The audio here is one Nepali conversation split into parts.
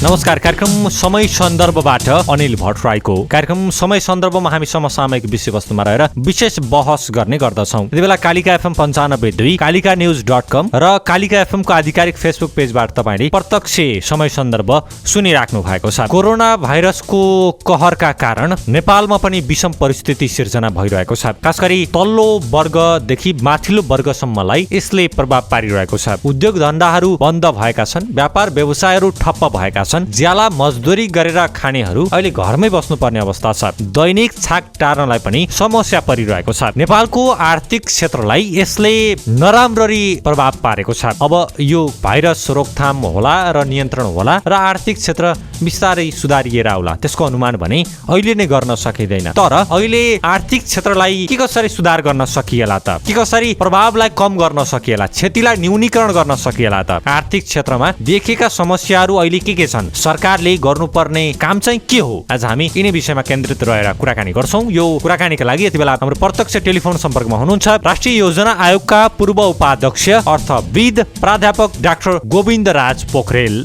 नमस्कार। कार्यक्रम समय सन्दर्भबाट अनिल भट्टराईको। कार्यक्रम समय सन्दर्भमा हामी समसामयिक विषयवस्तुमा रहेर विशेष बहस गर्ने गर्दछौँ। यति बेला कालिका एफएम 95.2, कालिकान्यूज.com र कालिका एफएम को आधिकारिक फेसबुक पेजबाट तपाईले प्रत्यक्ष समय सन्दर्भ सुनिराख्नु भएको छ। कोरोना भाइरसको कहरका कारण नेपालमा पनि विषम परिस्थिति सिर्जना भइरहेको छ। खास गरी तल्लो वर्गदेखि माथिल्लो वर्गसम्मलाई यसले प्रभाव पारिरहेको छ। उद्योग धन्दाहरू बन्द भएका छन्, व्यापार व्यवसायहरू ठप्प भएका छन्, ज्याला मजदुरी गरेर खानेहरू अहिले घरमै बस्नुपर्ने अवस्था छ। दैनिक छाक टार्नलाई पनि समस्या परिरहेको छ। नेपालको आर्थिक क्षेत्रलाई यसले नराम्ररी प्रभाव पारेको छ। अब यो भाइरस रोकथाम होला र नियन्त्रण होला र आर्थिक क्षेत्र बिस्तारै सुधारिएर आउला, त्यसको अनुमान भने अहिले नै गर्न सकिँदैन। तर अहिले आर्थिक क्षेत्रलाई के कसरी सुधार गर्न सकिएला त, के कसरी प्रभावलाई कम गर्न सकिएला, क्षतिलाई न्यूनीकरण गर्न सकिएला त, आर्थिक क्षेत्रमा देखिएका समस्याहरू अहिले के छन्, सरकारले गर्नुपर्ने काम चाहिँ के हो, आज हामी यिनै विषयमा केन्द्रित रहेर कुराकानी गर्छौं। यो कुराकानीका लागि यति बेला हाम्रो प्रत्यक्ष टेलिफोन सम्पर्कमा हुनुहुन्छ राष्ट्रिय योजना आयोगका पूर्व उपाध्यक्ष अर्थविद प्राध्यापक डाक्टर गोविन्द राज पोखरेल।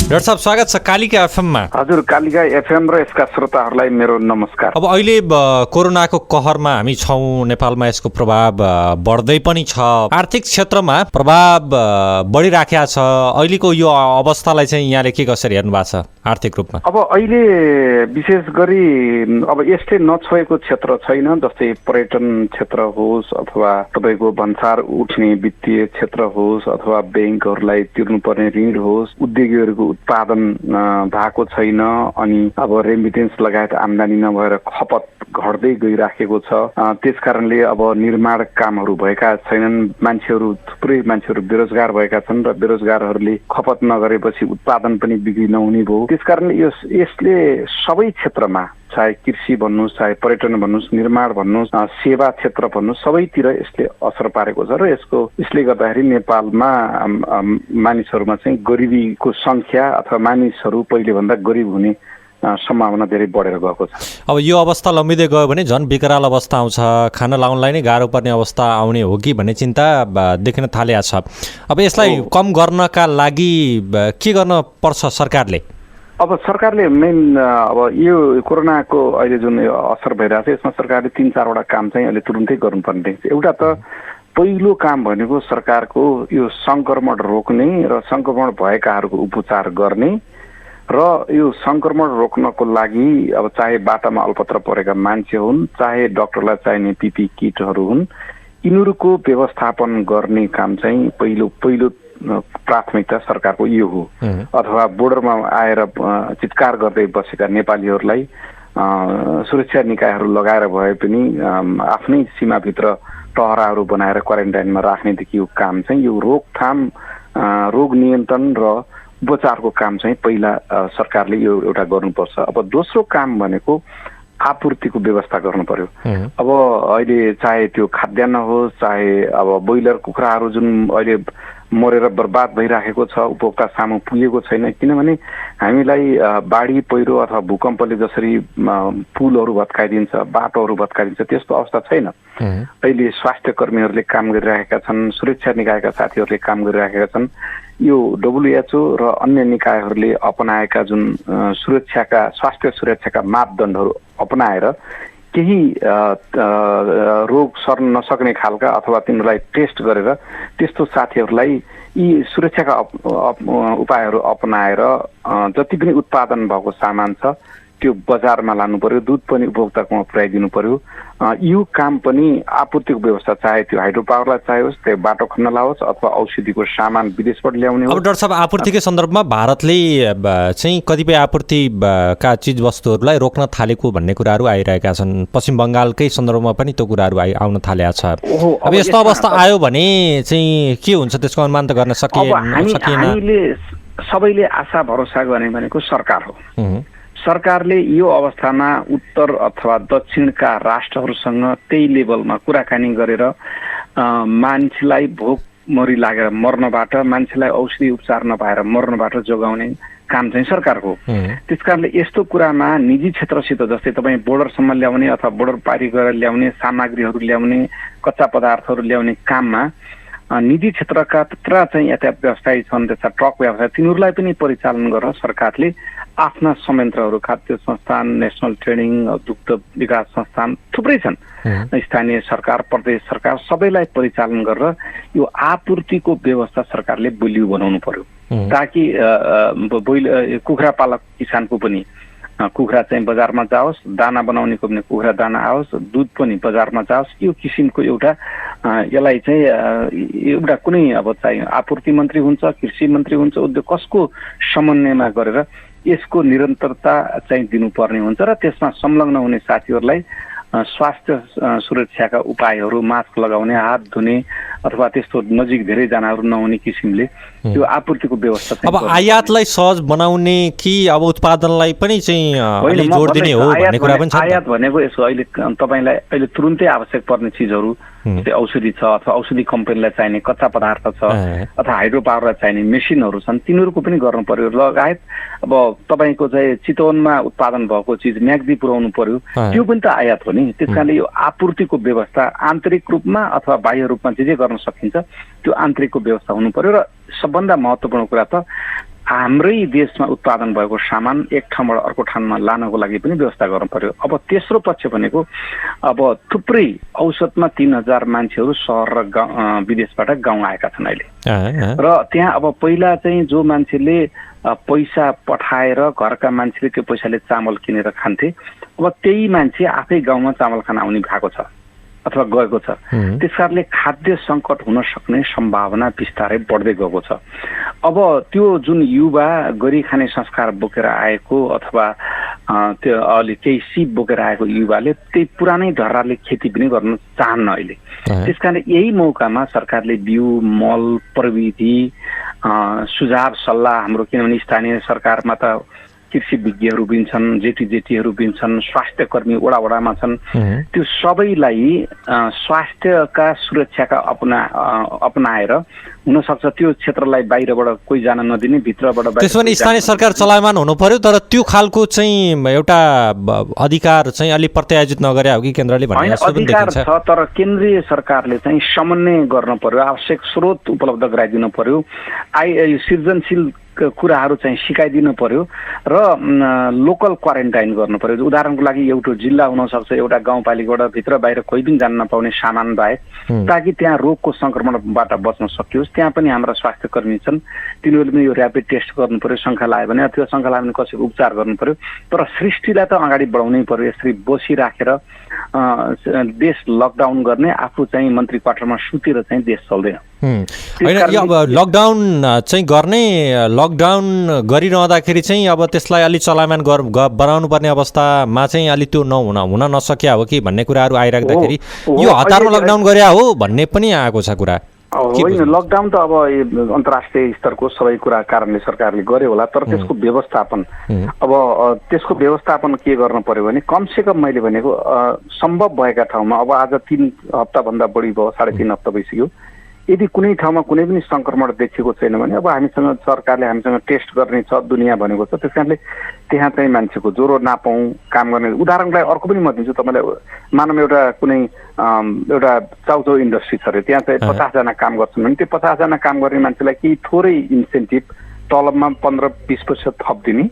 डाक्टर साहब, स्वागत छ कालिका एफएममा। हजुर, कालिका एफएम र यसका श्रोताहरूलाई मेरो नमस्कार। अब अहिले कोरोनाको कहरमा हामी छौँ, नेपालमा यसको प्रभाव बढ्दै पनि छ, आर्थिक क्षेत्रमा प्रभाव बढिराखेको छ। अहिलेको यो अवस्थालाई चाहिँ यहाँले के कसरी हेर्नु भएको छ आर्थिक रूपमा? अब अहिले विशेष गरी अब यसले नछोएको क्षेत्र छैन, जस्तै पर्यटन क्षेत्र होस् अथवा तपाईँको भन्सार उठ्ने वित्तीय क्षेत्र होस् अथवा ब्याङ्कहरूलाई तिर्नुपर्ने ऋण होस्, उद्योगीहरूको उत्पादन भएको छैन, अनि अब रेमिटेन्स लगायत आम्दानी नभएर खपत घट्दै गइराखेको छ। त्यस कारणले अब निर्माण कामहरू भएका छैनन्, थुप्रै मान्छेहरू बेरोजगार भएका छन् र बेरोजगारहरूले खपत नगरेपछि उत्पादन पनि बिक्री नहुने भयो। त्यसकारणले यसले सबै क्षेत्रमा, चाहे कृषि भन्नुहोस्, चाहे पर्यटन भन्नुहोस्, निर्माण भन्नुहोस्, सेवा क्षेत्र भन्नुहोस्, सबैतिर यसले असर पारेको छ। र यसले गर्दाखेरि नेपालमा मानिसहरूमा चाहिँ गरिबीको संख्या अथवा मानिसहरू पहिलेभन्दा गरिब हुने सम्भावना धेरै बढेर गएको छ। अब यो अवस्था लम्बिँदै गयो भने झन् विकराल अवस्था आउँछ, खान लाउनलाई नै गाह्रो पर्ने अवस्था आउने हो कि भन्ने चिन्ता देखिन थालेको छ। अब यसलाई कम गर्नका लागि के गर्न पर्छ सरकारले? अब सरकारले मेन अब यो कोरोनाको अहिले जुन असर भइरहेको छ, यसमा सरकारले 3-4वटा काम चाहिँ अहिले तुरुन्तै गर्नुपर्ने छ। एउटा त पहिलो काम भनेको सरकारको यो सङ्क्रमण रोक्ने र सङ्क्रमण भएकाहरूको उपचार गर्ने, र यो सङ्क्रमण रोक्नको लागि अब चाहे बाटामा अल्पत्र परेका मान्छे हुन्, चाहे डक्टरलाई चाहिने पिपी किटहरू हुन्, यिनीहरूको व्यवस्थापन गर्ने काम चाहिँ पहिलो प्राथमिकता सरकारको यो हो। अथवा बोर्डरमा आएर चित्कार गर्दै बसेका नेपालीहरूलाई सुरक्षा निकायहरू लगाएर भए पनि आफ्नै सीमाभित्र टहराहरू बनाएर क्वारेन्टाइनमा राख्नेदेखि यो काम चाहिँ यो रोकथाम, रोग नियन्त्रण र उपचारको काम चाहिँ पहिला सरकारले यो एउटा गर्नुपर्छ। अब दोस्रो काम भनेको आपूर्तिको व्यवस्था गर्नु पर्यो। अब अहिले चाहे त्यो खाद्यान्न होस्, चाहे अब ब्रोइलर कुखुराहरू जुन अहिले मरेर बर्बाद भइराखेको छ, उपभोक्ता सामु पुगेको छैन। किनभने हामीलाई बाढी पहिरो अथवा भूकम्पले जसरी पुलहरू भत्काइदिन्छ, बाटोहरू भत्काइदिन्छ, त्यस्तो अवस्था छैन। अहिले स्वास्थ्य कर्मीहरूले काम गरिरहेका छन्, सुरक्षा निकायका साथीहरूले काम गरिरहेका छन्। यो WHO र अन्य निकायहरूले अपनाएका जुन स्वास्थ्य सुरक्षाका मापदण्डहरू अपनाएर केही रोग सर्न नसक्ने खालका अथवा तिनीहरूलाई टेस्ट गरेर त्यस्तो साथीहरूलाई यी सुरक्षाका उपायहरू अपनाएर जति पनि उत्पादन भएको सामान छ त्यो बजारमा लानु पर्यो, दुध पनि उपभोक्ताकोमा पुर्याइदिनु पर्यो। यो काम पनि आपूर्तिको व्यवस्था, चाहे त्यो हाइड्रो पावरलाई चाहियोस्, त्यो बाटो खन्न लाओस् अथवा औषधिको सामान विदेशबाट ल्याउने हो। अब डाक्टर साहब, आपूर्तिकै सन्दर्भमा भारतले चाहिँ कतिपय आपूर्तिका चिज वस्तुहरूलाई रोक्न थालेको भन्ने कुराहरू आइरहेका छन्। पश्चिम बङ्गालकै सन्दर्भमा पनि त्यो कुराहरू आउन थालेको छ। अब यस्तो अवस्था आयो भने चाहिँ के हुन्छ, त्यसको अनुमान त गर्न सकिएन। हामीले सबैले आशा भरोसा गर्ने भनेको सरकार हो। सरकारले यो अवस्थामा उत्तर अथवा दक्षिणका राष्ट्रहरूसँग त्यही लेभलमा कुराकानी गरेर मान्छेलाई भोकमरी लागेर मर्नबाट, मान्छेलाई औषधि उपचार नपाएर मर्नबाट जोगाउने काम चाहिँ सरकारको। त्यसकारणले यस्तो कुरामा निजी क्षेत्रसित, जस्तै तपाईँ बोर्डरसम्म ल्याउने अथवा बोर्डर पारी गरेर ल्याउने सामग्रीहरू ल्याउने, कच्चा पदार्थहरू ल्याउने काममा निजी क्षेत्रका त्यत्रा चाहिँ यातायात व्यवसायी छन्, त्यस्ता ट्रक व्यवसाय, तिनीहरूलाई पनि परिचालन गरेर सरकारले आफ्ना संयन्त्रहरू, खाद्य संस्थान, नेसनल ट्रेनिङ, दुग्ध विकास संस्थान थुप्रै छन्, स्थानीय सरकार, प्रदेश सरकार सबैलाई परिचालन गरेर यो आपूर्तिको व्यवस्था सरकारले बलियो बनाउनु पर्यो, ताकि कुखुरा पालक किसानको पनि कुखुरा चाहिँ बजारमा जाओस्, दाना बनाउनेको पनि कुखुरा दाना आओस्, दुध पनि बजारमा जाओस्। यो किसिमको एउटा यसलाई चाहिँ एउटा कुनै अब चाहिँ आपूर्ति मन्त्री हुन्छ, कृषि मन्त्री हुन्छ, उद्योग कसको समन्वयमा गरेर यसको निरन्तरता चाहिँ दिनुपर्ने हुन्छ र त्यसमा संलग्न हुने साथीहरूलाई स्वास्थ्य सुरक्षाका उपायहरू, मास्क लगाउने, हात धुने अथवा त्यस्तो नजिक धेरै जनाहरू नहुने किसिमले त्यो आपूर्तिको व्यवस्था। अब आयातलाई सहज बनाउने कि अब उत्पादनलाई पनि चाहिँ अलि जोड दिने हो भन्ने कुरा पनि छ। आयात भनेको यसो अहिले तपाईलाई अहिले तुरुन्तै आवश्यक पर्ने चिजहरू, औषधि छ अथवा औषधि कम्पनीलाई चाहिने कच्चा पदार्थ छ अथवा हाइड्रो पावरलाई चाहिने मेसिनहरू छन्, तिनीहरूको पनि गर्नु पर्यो। लगायत अब तपाईँको चाहिँ चितवनमा उत्पादन भएको चिज म्याग्दी पुर्याउनु पर्यो, त्यो पनि त आयात हो नि। त्यस कारणले यो आपूर्तिको व्यवस्था आन्तरिक रूपमा अथवा बाह्य रूपमा जे गर्न सकिन्छ त्यो आन्तरिकको व्यवस्था हुनु पर्यो। र सबभन्दा महत्त्वपूर्ण कुरा त हाम्रै देशमा उत्पादन भएको सामान एक ठाउँबाट अर्को ठाउँमा लानको लागि पनि व्यवस्था गर्नु पर्यो। अब तेस्रो पक्ष भनेको अब थुप्रै औसतमा 3000 मान्छेहरू सहर र विदेशबाट गाउँ आएका छन् अहिले, र त्यहाँ अब पहिला चाहिँ जो मान्छेले पैसा पठाएर घरका मान्छेले त्यो पैसाले चामल किनेर खान्थे, अब त्यही मान्छे आफै गाउँमा चामल खान आउने भएको छ अथवा गएको छ। त्यस कारणले खाद्य सङ्कट हुन सक्ने सम्भावना बिस्तारै बढ्दै गएको छ। अब त्यो जुन युवा गरी खाने संस्कार बोकेर आएको अथवा त्यो अलि केही सिप बोकेर आएको युवाले त्यही पुरानै ढर्राले खेती पनि गर्न चाहन्न अहिले। त्यस कारण यही मौकामा सरकारले बिउ, मल, प्रविधि, सुझाव सल्लाह हाम्रो, किनभने स्थानीय सरकारमा त कृषि विज्ञहरू पनि छन्, जेटीहरू पनि छन्, स्वास्थ्य कर्मी वडामा छन्, त्यो सबैलाई स्वास्थ्यका सुरक्षाका अपनाएर हुनसक्छ त्यो क्षेत्रलाई बाहिरबाट कोही जान नदिने, भित्रबाट। त्यसो भने स्थानीय सरकार चलायमान हुनु पर्यो, तर त्यो खालको चाहिँ एउटा अधिकार चाहिँ अलि प्रत्यायोजित नगरे हो कि केन्द्रले भन्ने जस्तो पनि देखिन्छ। अधिकार छ, तर केन्द्रीय सरकारले चाहिँ समन्वय गर्न पर्यो, आवश्यक स्रोत उपलब्ध गराइदिनु पर्यो, सृजनशील कुराहरू चाहिँ सिकाइदिनु पर्यो र लोकल क्वारेन्टाइन गर्नु पर्यो। उदाहरणको लागि एउटा जिल्ला हुनसक्छ, एउटा गाउँपालिकाबाट भित्र बाहिर कोही पनि जान नपाउने सामान बाहेक, ताकि त्यहाँ रोगको सङ्क्रमणबाट बच्न सकियोस्। त्यहाँ पनि हाम्रा स्वास्थ्य कर्मी छन्, तिनीहरूले पनि यो ऱ्यापिड टेस्ट गर्नु पर्यो, शङ्का लाग्यो भने, त्यो शङ्का लाग्यो भने कसैको उपचार गर्नु पर्यो। तर सृष्टिलाई त अगाडि बढाउनै पर्यो। यसरी बसिराखेर देश लकडाउन गर्ने, आफू चाहिँ मन्त्री क्वार्टरमा सुतेर चाहिँ देश चल्दैन। होइन, यो अब लकडाउन चाहिँ गर्ने, लकडाउन गरिरहँदाखेरि चाहिँ अब त्यसलाई अलि चलायमान बनाउनु पर्ने अवस्थामा चाहिँ अलि त्यो हुन नसक्या हो कि भन्ने कुराहरू आइराख्दाखेरि यो हतारमा लकडाउन गरे हो भन्ने पनि आएको छ कुरा। होइन, लकडाउन त अब अन्तर्राष्ट्रिय स्तरको सबै कुरा कारणले सरकारले गर्यो होला, तर त्यसको व्यवस्थापन, अब त्यसको व्यवस्थापन के गर्न पर्यो भने कमसेकम मैले भनेको सम्भव भएका ठाउँमा, अब आज 3 हप्ताभन्दा बढी भयो, 3.5 हप्ता भइसक्यो, यदि कुनै ठाउँमा कुनै पनि सङ्क्रमण देखिएको छैन भने अब हामीसँग सरकारले हामीसँग टेस्ट गर्ने छ, दुनियाँ भनेको छ। त्यस कारणले त्यहाँ चाहिँ मान्छेको ज्वरो नापाउँ काम गर्ने। उदाहरणलाई अर्को पनि म दिन्छु तपाईँलाई, मानव एउटा कुनै एउटा चाउचाउ इन्डस्ट्री छ अरे, त्यहाँ चाहिँ 50 जना काम गर्छन् भने त्यो 50 जना काम गर्ने मान्छेलाई केही थोरै इन्सेन्टिभ, तलबमा 15-20% थप दिने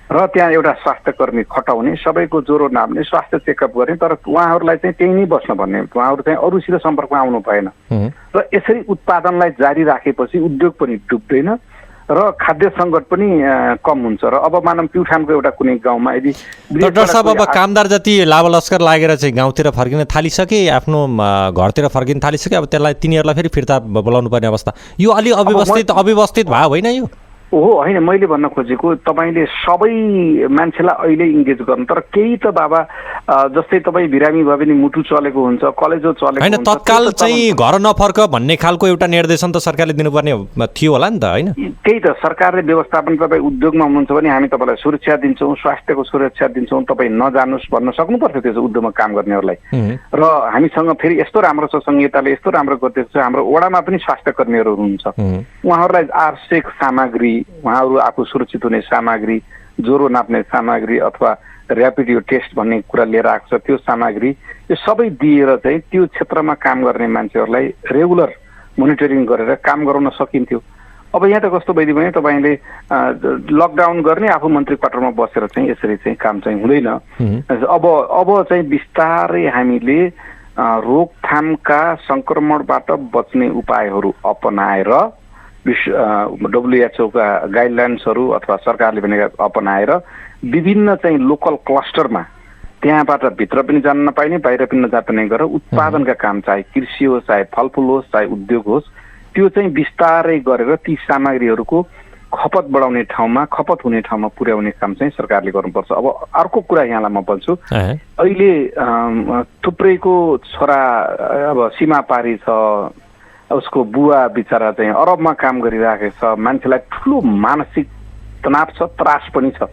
र त्यहाँ एउटा स्वास्थ्य कर्मी खटाउने, सबैको ज्वरो नाप्ने, स्वास्थ्य चेकअप गर्ने, तर उहाँहरूलाई चाहिँ त्यही नै बस्न भन्ने, उहाँहरू चाहिँ अरूसित सम्पर्कमा आउनु भएन। र यसरी उत्पादनलाई जारी राखेपछि उद्योग पनि डुब्दैन र खाद्य सङ्कट पनि कम हुन्छ। र अब मानव प्युठानको एउटा कुनै गाउँमा यदि डाक्टर साहब अब कामदार जति लाभलस्कर लागेर चाहिँ गाउँतिर फर्किन थालिसके, आफ्नो घरतिर फर्किन थालिसके, अब त्यसलाई तिनीहरूलाई फेरि फिर्ता बोलाउनु पर्ने अवस्था, यो अलि अव्यवस्थित भयो होइन यो? हो, होइन, मैले भन्न खोजेको तपाईँले सबै मान्छेलाई अहिले इङ्गेज गर्नु, तर केही त बाबा जस्तै तपाईँ बिरामी भयो भने मुटु चलेको हुन्छ, कलेजो चलेको होइन, तत्काल चाहिँ घर नफर्क भन्ने खालको एउटा निर्देशन त सरकारले दिनुपर्ने थियो होला नि त, होइन? त्यही त सरकारले व्यवस्थापन, तपाईँ उद्योगमा हुनुहुन्छ भने हामी तपाईँलाई सुरक्षा दिन्छौँ, स्वास्थ्यको सुरक्षा दिन्छौँ, तपाईँ नजानुहोस् भन्न सक्नुपर्छ त्यो उद्योगमा काम गर्नेहरूलाई। र हामीसँग फेरि यस्तो राम्रो छ, संहिताले यस्तो राम्रो गरिदिएको छ, हाम्रो वडामा पनि स्वास्थ्य कर्मीहरू हुनुहुन्छ, उहाँहरूलाई आवश्यक सामग्री, उहाँहरू आफू सुरक्षित हुने सामग्री, ज्वरो नाप्ने सामग्री अथवा ऱ्यापिड यो टेस्ट भन्ने कुरा लिएर आएको छ, त्यो सामग्री यो सबै दिएर चाहिँ त्यो क्षेत्रमा काम गर्ने मान्छेहरूलाई रेगुलर मोनिटरिङ गरेर काम गराउन सकिन्थ्यो। अब यहाँ त कस्तो भइदियो भने तपाईँले लकडाउन गर्ने आफू मन्त्री क्वार्टरमा बसेर चाहिँ यसरी चाहिँ काम चाहिँ हुँदैन। अब चाहिँ बिस्तारै हामीले रोकथामका सङ्क्रमणबाट बच्ने उपायहरू अपनाएर WHO का गाइडलाइन्सहरू अथवा सरकारले भनेका अपनाएर विभिन्न चाहिँ लोकल क्लस्टरमा त्यहाँबाट भित्र पनि जान नपाइने बाहिर पनि नजाने गरेर उत्पादनका काम चाहे कृषि होस् चाहे फलफुल होस् चाहे उद्योग होस् त्यो चाहिँ बिस्तारै गरेर ती सामग्रीहरूको खपत बढाउने ठाउँमा खपत हुने ठाउँमा पुर्याउने काम चाहिँ सरकारले गर्नुपर्छ। अब अर्को कुरा यहाँलाई म भन्छु, अहिले थुप्रैको छोरा अब सीमा पारी छ, उसको बुवा बिचरा चाहिँ अरबमा काम गरिराखेको छ, मान्छेलाई ठुलो मानसिक तनाव छ, त्रास पनि छ।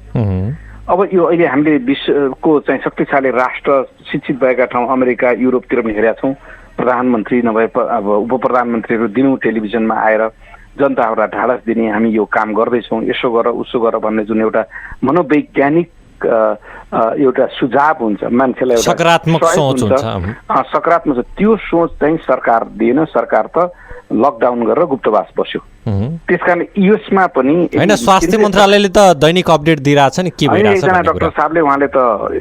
अब यो अहिले हामीले विश्वको चाहिँ शक्तिशाली राष्ट्र शिक्षित भएका ठाउँ अमेरिका युरोपतिर पनि हेरेका छौँ, प्रधानमन्त्री नभए अब उप प्रधानमन्त्रीहरू दिनौँ टेलिभिजनमा आएर जनताहरूलाई ढाडस दिने हामी यो काम गर्दैछौँ, यसो गर उसो गर भन्ने जुन एउटा मनोवैज्ञानिक एउटा सुझाव हुन्छ मान्छेलाई, सकारात्मक सोच हुन्छ, सकारात्मक त्यो सोच चाहिँ सरकार दिएन। सरकार त लकडाउन गरेर गुप्तवास बस्यो। त्यसकारण यसमा पनि हैन, स्वास्थ्य मन्त्रालयले त दैनिक अपडेट दिइरहेछ नि के भइरहेछ एकजना डाक्टर साहबले उहाँले त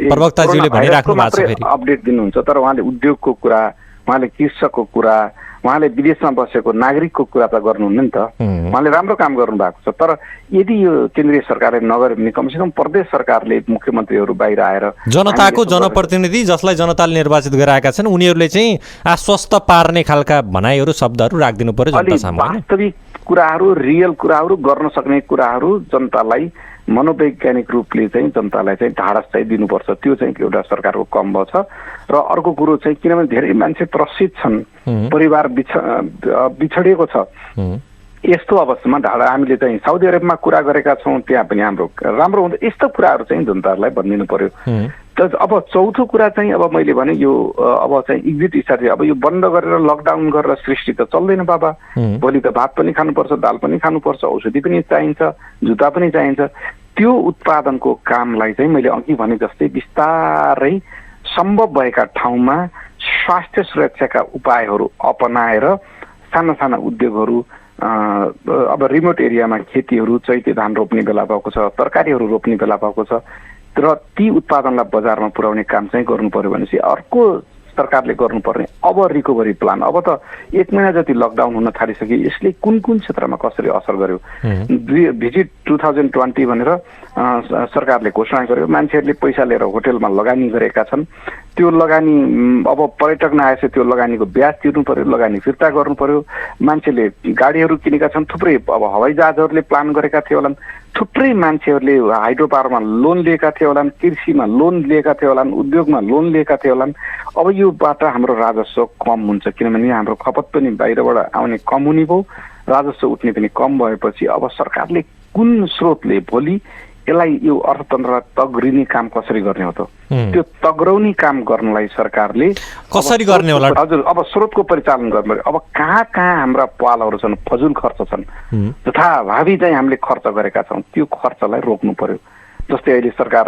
प्रवक्ताज्यूले भनिराख्नु भएको छ फेरि अपडेट दिनुहुन्छ, तर उहाँले उद्योगको कुरा, उहाँले कृषकको कुरा, उहाँले विदेशमा बसेको नागरिकको कुरा त गर्नुहुन्न नि त। उहाँले राम्रो काम गर्नु भएको छ, तर यदि यो केन्द्रीय सरकारले नगरे भने कमसेकम प्रदेश सरकारले मुख्यमन्त्रीहरू बाहिर आएर जनताको जनप्रतिनिधि जसलाई जनताले निर्वाचित गराएका छन् उनीहरूले चाहिँ आश्वस्त पार्ने खालका भनाइहरू शब्दहरू राखिदिनु पर्यो जनता सामु। वास्तविक कुराहरू, रियल कुराहरू, गर्न सक्ने कुराहरू जनतालाई मनोवैज्ञानिक रूपले चाहिँ जनतालाई चाहिँ ढाडस चाहिँ दिनुपर्छ। त्यो चाहिँ एउटा सरकारको कम भयो छ। र अर्को कुरो चाहिँ किनभने धेरै मान्छे त्रसित छन्, परिवार बिछडिएको छ, यस्तो अवस्थामा हामीले चाहिँ साउदी अरबमा कुरा गरेका छौँ, त्यहाँ पनि हाम्रो राम्रो हुन्छ। यस्तो कुराहरू चाहिँ जनताहरूलाई भनिदिनु पर्यो। अब चौथो कुरा चाहिँ अब मैले भने यो अब चाहिँ एक्जिट स्ट्राटेजी, अब यो बन्द गरेर लकडाउन गरेर सृष्टि त चल्दैन बाबा। भोलि त भात पनि खानुपर्छ, दाल पनि खानुपर्छ, औषधि पनि चाहिन्छ, जुत्ता पनि चाहिन्छ। त्यो उत्पादनको कामलाई चाहिँ मैले अघि भने जस्तै बिस्तारै सम्भव भएका ठाउँमा स्वास्थ्य सुरक्षाका उपायहरू अपनाएर साना साना उद्योगहरू, अब रिमोट एरियामा खेतीहरू, चैते धान रोप्ने बेला भएको छ, तरकारीहरू रोप्ने बेला भएको छ, र ती उत्पादनलाई बजारमा पुर्याउने काम चाहिँ गर्नु पर्यो भनेपछि अर्को सरकारले गर्नुपर्ने अब रिकभरी प्लान। अब त 1 महिना जति लकडाउन हुन थालिसक्यो, यसले कुन कुन क्षेत्रमा कसरी असर गर्यो। भिजिट 2020 भनेर सरकारले घोषणा गर्यो, मान्छेहरूले पैसा लिएर होटेलमा लगानी गरेका छन्, त्यो लगानी अब पर्यटक नआएछ त्यो लगानीको ब्याज तिर्नु पर्यो, लगानी फिर्ता गर्नु पर्यो। मान्छेले गाडीहरू किनेका छन्, थुप्रै अब हवाईजहाजहरूले प्लान गरेका थिए होलान्, थुप्रै मान्छेहरूले हाइड्रो पावरमा लोन लिएका थिए होलान्, कृषिमा लोन लिएका थिए होलान्, उद्योगमा लोन लिएका थिए होलान्। अब योबाट हाम्रो राजस्व कम हुन्छ, किनभने हाम्रो खपत पनि बाहिरबाट आउने कम हुने भयो, राजस्व उठ्ने पनि कम भएपछि अब सरकारले कुन स्रोतले भोलि यसलाई यो अर्थतन्त्रलाई तग्रिने काम कसरी गर्ने हो त? त्यो तग्राउने काम गर्नलाई सरकारले कसरी गर्ने होला? हजुर, अब स्रोतको परिचालन गर्नु। अब कहाँ कहाँ हाम्रा पालहरू छन्, फजुल खर्च छन्, जथाभावी चाहिँ हामीले खर्च गरेका छौँ, त्यो खर्चलाई रोक्नु पर्यो। जस्तै अहिले सरकार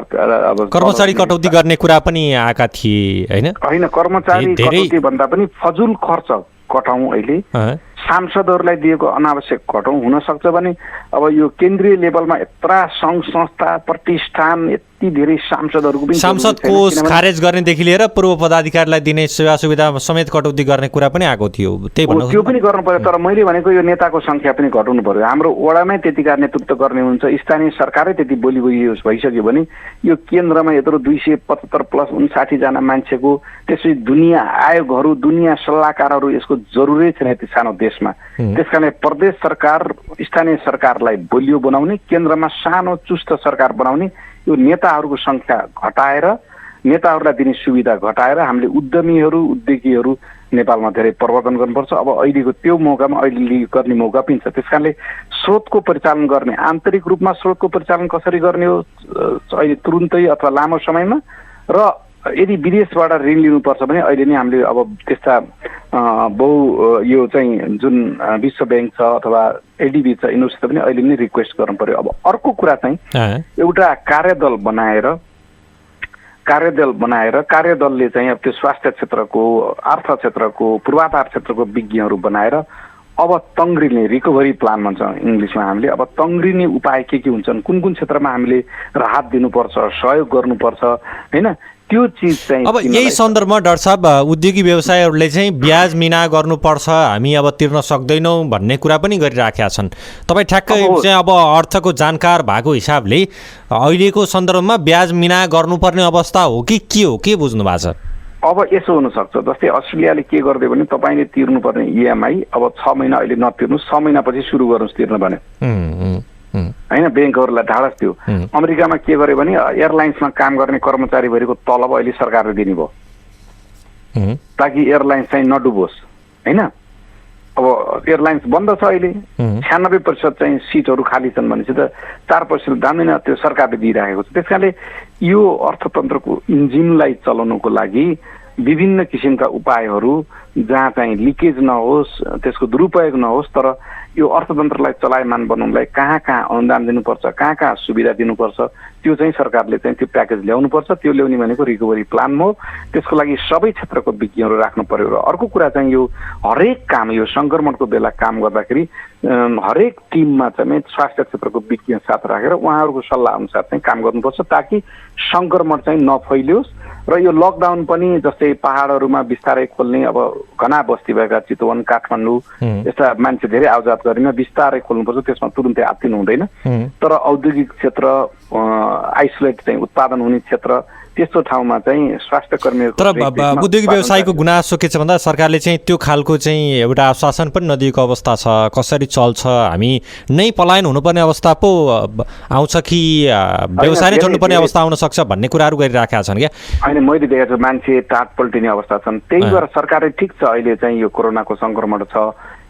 अब कर्मचारी कटौती गर्ने कुरा पनि आएका थिए हैन? कर्मचारी कटौती भन्दा पनि फजुल खर्च घटाउँ। अहिले सांसदहरूलाई दिएको अनावश्यक घटाउँ। हुन सक्छ भने अब यो केन्द्रीय लेभलमा यत्रा सङ्घ संस्था प्रतिष्ठान यति धेरै सांसदहरूको पनि सांसद कोष खारेज गर्नेदेखि लिएर पूर्व पदाधिकारीलाई दिने सेवा सुविधा समेत कटौती गर्ने कुरा पनि आएको थियो। त्यही भन्नु त्यो पनि गर्नु पर्यो। तर मैले भनेको यो नेताको संख्या पनि घटाउनु पर्यो। हाम्रो वडामै त्यतिका नेतृत्व गर्ने हुन्छ, स्थानीय सरकारै त्यति बोली भइसक्यो भने यो केन्द्रमा यत्रो 275 प्लस 59 जना मान्छेको, त्यसपछि दुनियाँ आयोगहरू, दुनियाँ सल्लाहकारहरू, यसको जरुरै छैन यति सानो देशमा। त्यसकारणले प्रदेश सरकार, स्थानीय सरकारलाई बलियो बनाउने, केन्द्रमा सानो चुस्त सरकार बनाउने, यो नेताहरूको संख्या घटाएर, नेताहरूलाई दिने सुविधा घटाएर हामीले उद्यमीहरू, उद्योगीहरू नेपालमा धेरै प्रवर्धन गर्नुपर्छ। अब अहिलेको त्यो मौकामा अहिले गर्ने मौका पनि छ। त्यसकारणले स्रोतको परिचालन गर्ने, आन्तरिक रूपमा स्रोतको परिचालन कसरी गर्ने हो अहिले तुरुन्तै अथवा लामो समयमा, र यदि विदेशबाट ऋण लिनुपर्छ भने अहिले नै हामीले अब त्यस्ता यो चाहिँ जुन विश्व ब्याङ्क छ अथवा एडिबी छ, यिनीहरूसित पनि अहिले नै रिक्वेस्ट गर्नु पर्यो। अब अर्को कुरा चाहिँ एउटा कार्यदल बनाएर कार्यदलले चाहिँ अब त्यो स्वास्थ्य क्षेत्रको, अर्थ क्षेत्रको, पूर्वाधार क्षेत्रको विज्ञहरू बनाएर अब तङ्ग्रिने रिकभरी प्लान भन्छ इङ्ग्लिसमा हामीले, अब तङ्ग्रिने उपाय के हुन्छन्, कुन कुन क्षेत्रमा हामीले राहत दिनुपर्छ, सहयोग गर्नुपर्छ हैन, त्यो चिज चाहिँ अब यही सन्दर्भमा डाक्टर साहब उद्योगी व्यवसायहरूले चाहिँ ब्याज मिना गर्नुपर्छ, हामी अब तिर्न सक्दैनौँ भन्ने कुरा पनि गरिराखेका छन्। तपाईँ ठ्याक्कै चाहिँ अब अर्थको जानकार भएको हिसाबले अहिलेको सन्दर्भमा ब्याज मिना गर्नुपर्ने अवस्था हो कि के हो, के बुझ्नु भएको छ? अब यसो हुनसक्छ, जस्तै अस्ट्रेलियाले के गरिदियो भने तपाईँले तिर्नुपर्ने इएमआई अब 6 महिना अहिले नतिर्नुहोस्, 6 महिनापछि सुरु गर्नुहोस् तिर्न भने होइन, ब्याङ्कहरूलाई ढाडस थियो। अमेरिकामा के गर्यो भने एयरलाइन्समा काम गर्ने कर्मचारीभरिको तलब अहिले सरकारले दिने भयो ताकि एयरलाइन्स चाहिँ नडुबोस् होइन। अब एयरलाइन्स बन्द छ अहिले, 96% चाहिँ सिटहरू खाली छन् भनेपछि त 4% दाम नै त्यो सरकारले दिइराखेको छ। त्यस कारणले यो अर्थतन्त्रको इन्जिनलाई चलाउनुको लागि विभिन्न किसिमका उपायहरू, जहाँ चाहिँ लिकेज नहोस्, त्यसको दुरुपयोग नहोस्, तर यो अर्थतन्त्रलाई चलायमान बनाउनलाई कहाँ कहाँ अनुदान दिनुपर्छ, कहाँ कहाँ सुविधा दिनुपर्छ, त्यो चाहिँ सरकारले चाहिँ त्यो प्याकेज ल्याउनुपर्छ। त्यो ल्याउने भनेको रिकभरी प्लान हो। त्यसको लागि सबै क्षेत्रको विज्ञहरू राख्नु पर्यो। र अर्को कुरा चाहिँ यो हरेक काम, यो सङ्क्रमणको बेला काम गर्दाखेरि हरेक टिममा चाहिँ स्वास्थ्य क्षेत्रको विज्ञ साथ राखेर उहाँहरूको सल्लाह अनुसार चाहिँ काम गर्नुपर्छ ताकि सङ्क्रमण चाहिँ नफैलियोस्। र यो लकडाउन पनि जस्तै पहाडहरूमा बिस्तारै खोल्ने, अब घना बस्ती भएका चितवन, काठमाडौँ यस्ता मान्छे धेरै आवजात गरेमा बिस्तारै खोल्नुपर्छ, त्यसमा तुरुन्तै आत्तिनु हुँदैन। तर औद्योगिक क्षेत्र, आइसोलेट चाहिँ उत्पादन हुने क्षेत्र, त्यस्तो ठाउँमा चाहिँ स्वास्थ्य कर्मीहरू। तर उद्योगिक व्यवसायको गुनासो के छ भन्दा सरकारले चाहिँ त्यो खालको चाहिँ एउटा आश्वासन पनि नदिएको अवस्था छ। कसरी चल्छ, हामी नै पलायन हुनुपर्ने अवस्था पो आउँछ कि व्यवसाय नै छोड्नुपर्ने अवस्था आउन सक्छ भन्ने कुराहरू गरिराखेका छन् क्या। होइन, मैले देखेको छु मान्छे टाट पल्टिने अवस्था छन्। त्यही भएर सरकारले ठिक छ अहिले चाहिँ यो कोरोनाको सङ्क्रमण छ,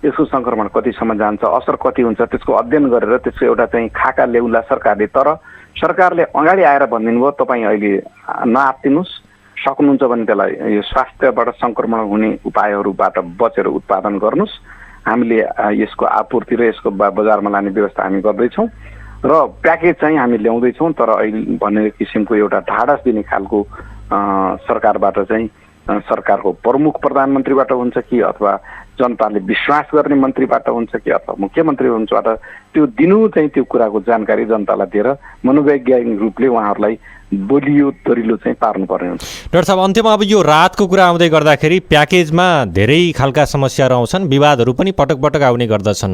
यसको सङ्क्रमण कतिसम्म जान्छ, असर कति हुन्छ, त्यसको अध्ययन गरेर त्यसको एउटा चाहिँ खाका ल्याउला सरकारले। तर सरकारले अगाडि आएर भनिदिनु भयो तपाईँ अहिले नआत्तिनुहोस्, सक्नुहुन्छ भने त्यसलाई यो स्वास्थ्यबाट सङ्क्रमण हुने उपायहरूबाट बचेर उत्पादन गर्नुहोस्, हामीले यसको आपूर्ति र यसको बजारमा लाने व्यवस्था हामी गर्दैछौँ र प्याकेज चाहिँ हामी ल्याउँदैछौँ। तर अहिले भन्ने किसिमको एउटा ढाडस दिने खालको सरकारबाट चाहिँ सरकारको प्रमुख प्रधानमन्त्रीबाट हुन्छ कि अथवा जनताले विश्वास गर्ने मन्त्रीबाट हुन्छ कि अथवा मुख्यमन्त्री हुन्छबाट त्यो दिनु चाहिँ त्यो कुराको जानकारी जनतालाई दिएर मनोवैज्ञानिक रूपले उहाँहरूलाई बलियो दरिलो चाहिँ पार्नुपर्ने हुन्छ। डाक्टर साहब, अन्त्यमा अब यो राहतको कुरा आउँदै गर्दाखेरि प्याकेजमा धेरै खालका समस्याहरू आउँछन्, विवादहरू पनि पटक पटक आउने गर्दछन्।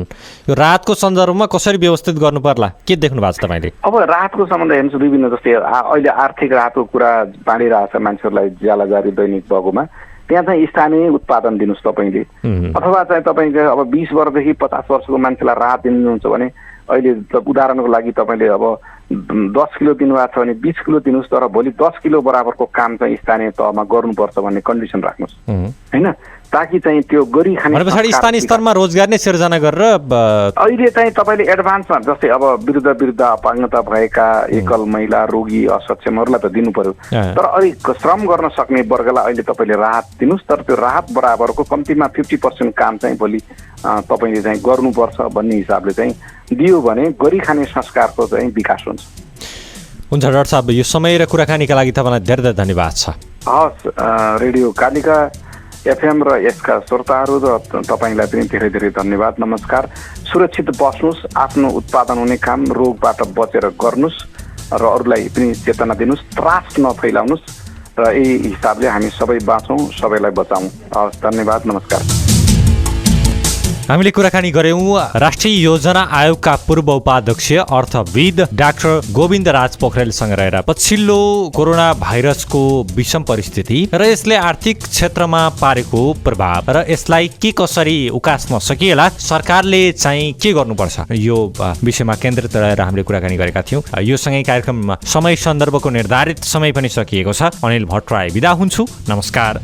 यो राहतको सन्दर्भमा कसरी व्यवस्थित गर्नु पर्ला, के देख्नु भएको छ तपाईँले? अब राहतको सम्बन्ध हेर्नुहोस्, विभिन्न जस्तै अहिले आर्थिक राहतको कुरा बाँडिरहेछ मान्छेहरूलाई ज्यालाजारी दैनिक बगोमा, त्यहाँ चाहिँ स्थानीय उत्पादन दिनुहोस् तपाईँले, अथवा चाहिँ तपाईँले अब 20 वर्षदेखि 50 वर्षको मान्छेलाई राहत दिनुहुन्छ भने अहिले उदाहरणको लागि तपाईँले अब 10 किलो दिनुभएको छ भने 20 किलो दिनुहोस्, तर भोलि 10 किलो बराबरको काम चाहिँ स्थानीय तहमा गर्नुपर्छ भन्ने कन्डिसन राख्नुहोस् होइन, ताकि चाहिँ त्यो गरी खाने स्थानीय स्तरमा रोजगार नै सिर्जना गरेर अहिले चाहिँ तपाईँले एडभान्समा जस्तै अब वृद्ध अपाङ्गता भएका एकल महिला, रोगी, असक्षमहरूलाई त दिनु पर्यो, तर अलिक श्रम गर्न सक्ने वर्गलाई अहिले तपाईँले राहत दिनुहोस्। तर त्यो राहत बराबरको कम्तीमा 50% काम चाहिँ भोलि तपाईँले चाहिँ गर्नुपर्छ भन्ने हिसाबले चाहिँ दियो भने गरी खाने संस्कारको चाहिँ विकास हुन्छ। हुन्छ डाक्टर साहब, यो समय र कुराकानीका लागि तपाईँलाई धेरै धेरै धन्यवाद छ। हस्, रेडियो कालिका एफएम र यसका श्रोताहरू र तपाईँलाई पनि धेरै धेरै धन्यवाद, नमस्कार। सुरक्षित बस्नुहोस्, आफ्नो उत्पादन हुने काम रोगबाट बचेर गर्नुहोस् र अरूलाई पनि चेतना दिनुहोस्, त्रास नफैलाउनुहोस् र यही हिसाबले हामी सबै बाँचौँ, सबैलाई बचाउँ। हस्, धन्यवाद, नमस्कार। हामीले कुराकानी गर्यौं राष्ट्रिय योजना आयोगका पूर्व उपाध्यक्ष अर्थविद डाक्टर गोविन्द राज पोखरेलसँग रहेर पछिल्लो कोरोना भाइरसको विषम परिस्थिति र यसले आर्थिक क्षेत्रमा पारेको प्रभाव र यसलाई के कसरी उकास्न सकिएला, सरकारले चाहिँ के गर्नुपर्छ, यो विषयमा केन्द्रित रहेर हामीले कुराकानी गरेका थियौं। यो सँगै कार्यक्रम समय सन्दर्भको निर्धारित समय पनि सकिएको छ। अनिल भट्टराई बिदा हुन्छु, नमस्कार।